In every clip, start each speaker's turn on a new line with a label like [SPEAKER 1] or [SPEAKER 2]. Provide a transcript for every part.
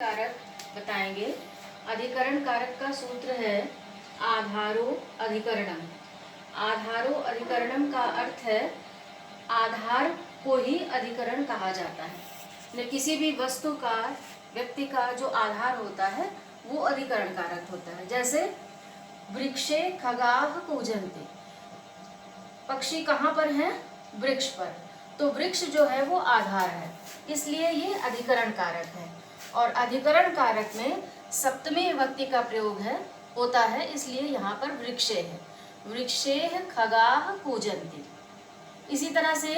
[SPEAKER 1] कारक बताएंगे। अधिकरण कारक का सूत्र है आधारो अधिकरणम। आधारो अधिकरणम का अर्थ है आधार को ही अधिकरण कहा जाता है। किसी भी वस्तु का, व्यक्ति का जो आधार होता है वो अधिकरण कारक होता है। जैसे वृक्षे खगाः कूजन्ते, पक्षी कहाँ पर हैं? वृक्ष पर। तो वृक्ष जो है वो आधार है, इसलिए ये अधिकरण कारक है। और अधिकरण कारक में सप्तमी विभक्ति का प्रयोग होता है, इसलिए यहाँ पर वृक्षे है। वृक्षेः खगाः कूजन्ति। इसी तरह से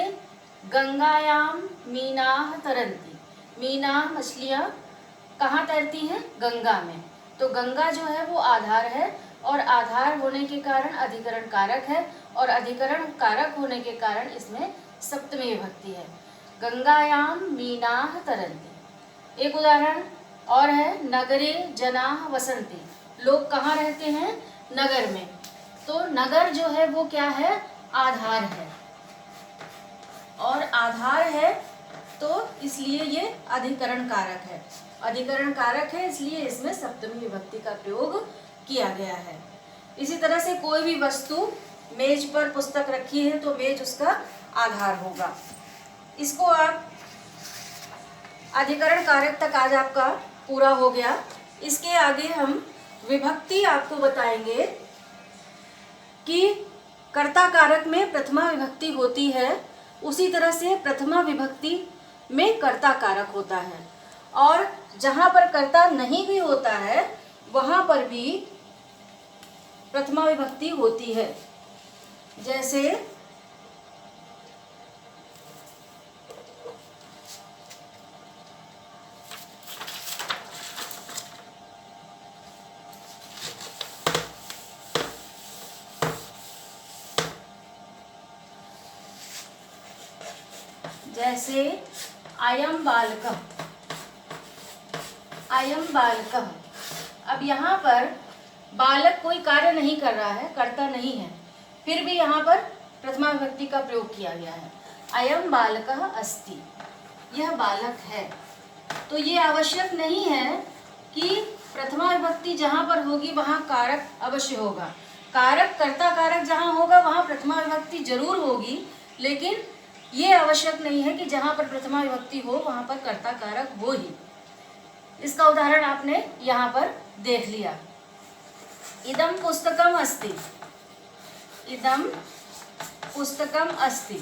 [SPEAKER 1] गंगायाम मीनाः तरन्ति। मीनाः मछलियाँ कहाँ तैरती हैं? गंगा में। तो गंगा जो है वो आधार है और आधार होने के कारण अधिकरण कारक है, और अधिकरण कारक होने के कारण इसमें सप्तमी विभक्ति है। गंगायाम मीनाः तरन्ति। एक उदाहरण और है, नगरे जनाः वसन्ति। लोग कहाँ रहते हैं? नगर में। तो नगर जो है वो क्या है? आधार है, और आधार है तो इसलिए ये अधिकरण कारक है। अधिकरण कारक है इसलिए इसमें सप्तमी विभक्ति का प्रयोग किया गया है। इसी तरह से कोई भी वस्तु, मेज पर पुस्तक रखी है तो मेज उसका आधार होगा। इसको आप अधिकरण कारक तक आज आपका पूरा हो गया। इसके आगे हम विभक्ति आपको बताएंगे कि कर्ता कारक में प्रथमा विभक्ति होती है, उसी तरह से प्रथमा विभक्ति में कर्ता कारक होता है, और जहाँ पर कर्ता नहीं भी होता है वहाँ पर भी प्रथमा विभक्ति होती है। जैसे अयम बालकः। अयम बालकः। अब यहाँ पर बालक कोई कार्य नहीं कर रहा है, कर्ता नहीं है, फिर भी यहाँ पर प्रथमा विभक्ति का प्रयोग किया गया है। अयम बालकः अस्ति, यह बालक है। तो ये आवश्यक नहीं है कि प्रथमा विभक्ति जहाँ पर होगी वहाँ कारक अवश्य होगा। कारक, कर्ता कारक जहाँ होगा वहाँ प्रथमा विभक्ति जरूर होगी, लेकिन ये आवश्यक नहीं है कि जहाँ पर प्रथमा विभक्ति हो वहाँ पर कर्ता कारक हो ही। इसका उदाहरण आपने यहाँ पर देख लिया। इदं पुस्तकम अस्ति। इदं पुस्तकम अस्ति।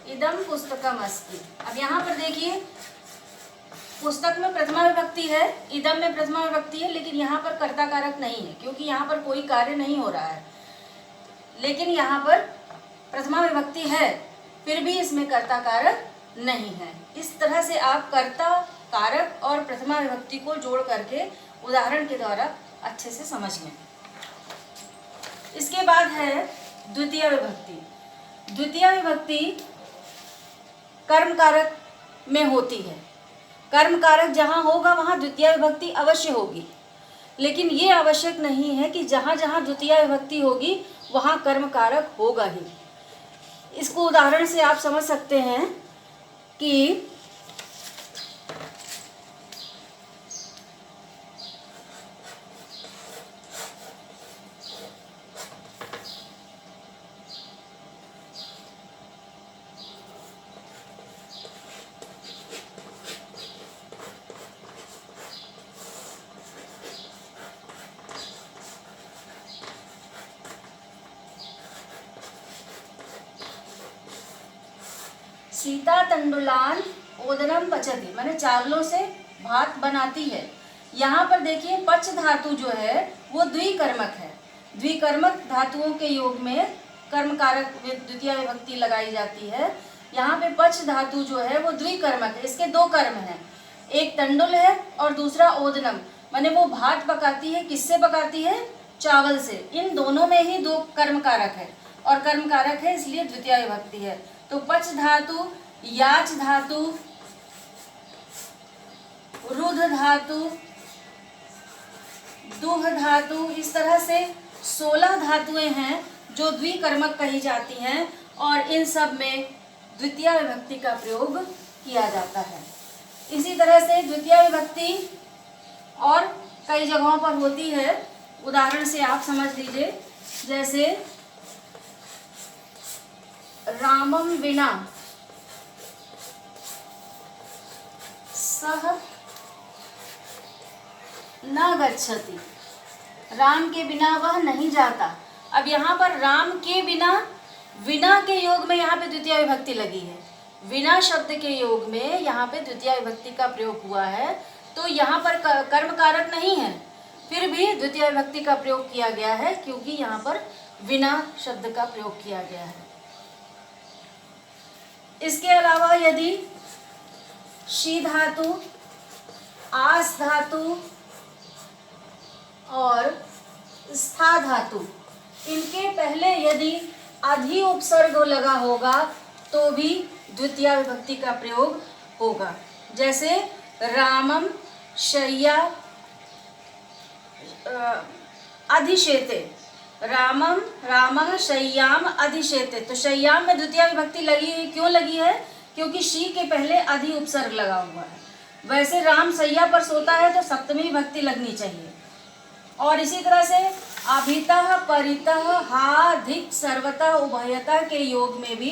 [SPEAKER 1] इदं पुस्तकम अस्ति। अब यहाँ पर देखिए, पुस्तक में प्रथमा विभक्ति है, इदम में प्रथमा विभक्ति है, लेकिन यहाँ पर कर्ता कारक नहीं है क्योंकि यहाँ पर कोई कार्य नहीं हो रहा है। लेकिन यहाँ पर प्रथमा विभक्ति है, फिर भी इसमें कर्ता कारक नहीं है। इस तरह से आप कर्ता कारक और प्रथमा विभक्ति को जोड़ करके उदाहरण के द्वारा अच्छे से समझ लें। इसके बाद है द्वितीय विभक्ति। द्वितीय विभक्ति कर्म कारक में होती है। कर्म कारक जहाँ होगा वहाँ द्वितीय विभक्ति अवश्य होगी, लेकिन ये आवश्यक नहीं है कि जहाँ जहाँ द्वितीय विभक्ति होगी वहाँ कर्म कारक होगा ही। इसको उदाहरण से आप समझ सकते हैं कि सीता तंडुलान ओदनम पचती, माने चावलों से भात बनाती है। यहाँ पर देखिए पच धातु जो है वो द्विकर्मक है। द्विकर्मक धातुओं के योग में कर्म कारक द्वितीय विभक्ति लगाई जाती है। यहाँ पे पच धातु जो है वो द्विकर्मक है, इसके दो कर्म हैं, एक तंडुल है और दूसरा ओदनम, माने वो भात पकाती है। किससे पकाती है? चावल से। इन दोनों में ही दो कर्म कारक है, और कर्म कारक है इसलिए द्वितीय विभक्ति है। तो पच धातु, याच धातु, रुध धातु, दुह धातु, इस तरह से 16 धातुएं हैं जो द्विकर्मक कही जाती हैं, और इन सब में द्वितीय विभक्ति का प्रयोग किया जाता है। इसी तरह से द्वितीय विभक्ति और कई जगहों पर होती है। उदाहरण से आप समझ लीजिए, जैसे रामम विना सह न गच्छति, राम के बिना वह नहीं जाता। अब यहाँ पर राम के बिना, विना के योग में यहाँ पे द्वितीय विभक्ति लगी है, विना शब्द के योग में यहाँ पे द्वितीय विभक्ति का प्रयोग हुआ है, तो यहाँ पर कर्म कारक नहीं है, फिर भी द्वितीय विभक्ति का प्रयोग किया गया है क्योंकि यहाँ पर विना शब्द का प्रयोग किया गया है। इसके अलावा यदि शी धातु, आस धातु और स्था धातु, इनके पहले यदि अधि उपसर्ग लगा होगा तो भी द्वितीय विभक्ति का प्रयोग होगा। जैसे रामम शय्या अधिशेते, रामम शय्याम अधिशेते, तो शय्याम में द्वितीय विभक्ति लगी है, क्यों लगी है? क्योंकि शी के पहले अधि उपसर्ग लगा हुआ है। वैसे राम शय्या पर सोता है तो सप्तमी विभक्ति लगनी चाहिए। और इसी तरह से अभितः, परितः, हा, धिक, सर्वतः, उभयतः के योग में भी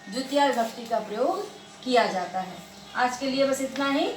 [SPEAKER 1] द्वितीय विभक्ति का प्रयोग किया जाता है। आज के लिए बस इतना ही।